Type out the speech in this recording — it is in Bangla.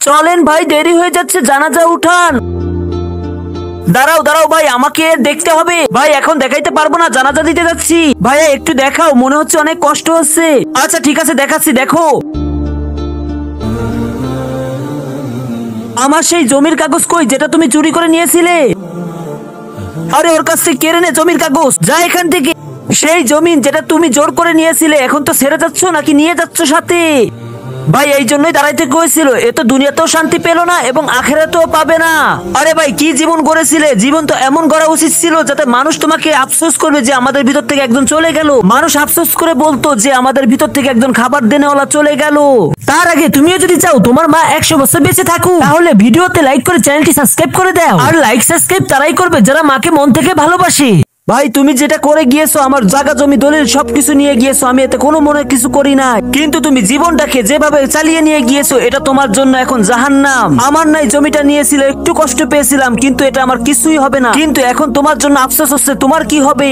চলেন ভাই, দেরি হয়ে যাচ্ছে, জানাজা উঠান। দাঁড়াও দাঁড়াও ভাই, আমাকে দেখতে হবে ভাই, এখন দেখাইতে পারবো না, জানাজা দিতে যাচ্ছি। ভাইয়া একটু দেখাও, মনে হচ্ছে অনেক কষ্ট হচ্ছে। আচ্ছা ঠিক আছে, দেখাচ্ছি, দেখো। আমার সেই জমির কাগজ কই, যেটা তুমি চুরি করে নিয়েছিলে? আরে ওর কাছ থেকে কেড়ে নে জমির কাগজ, যা এখান থেকে। সেই জমিন যেটা তুমি জোর করে নিয়েছিলে, এখন তো ছেড়ে যাচ্ছ নাকি নিয়ে যাচ্ছ সাথে? ভাই এই জন্যই দাঁড়াইতে কইছিল, এ তো দুনিয়াতেও শান্তি পেল না এবং আখেরাতেও পাবে না। আরে ভাই কি জীবন গড়েছিলে, জীবন তো এমন গড়া উচিত ছিল যাতে মানুষ তোমাকে আফসোস করবে যে আমাদের ভিতর থেকে একজন চলে গেল, মানুষ আফসোস করে বলতো যে আমাদের ভিতর থেকে একজন খাবার দেনেওয়ালা চলে গেল। তার আগে তুমিও যদি চাও তোমার মা 100 বছর বেঁচে থাকুক, তাহলে ভিডিওতে লাইক করে চ্যানেলটি সাবস্ক্রাইব করে দাও। আর লাইক সাবস্ক্রাইব তারাই করবে যারা মাকে মন থেকে ভালোবাসে। ভাই তুমি যেটা করে গিয়েছো, আমার জায়গা জমি দলিল সবকিছু নিয়ে গিয়েছো, আমি এতে কোনো মনে কিছু করি না, কিন্তু তুমি জীবনটাকে যেভাবে চালিয়ে নিয়ে গিয়েছো এটা তোমার জন্য এখন জাহান্নাম। আমার নাই জমিটা নিয়েছিল, একটু কষ্ট পেয়েছিলাম, কিন্তু এটা আমার কিছুই হবে না, কিন্তু এখন তোমার জন্য আফসোস হচ্ছে, তোমার কি হবে?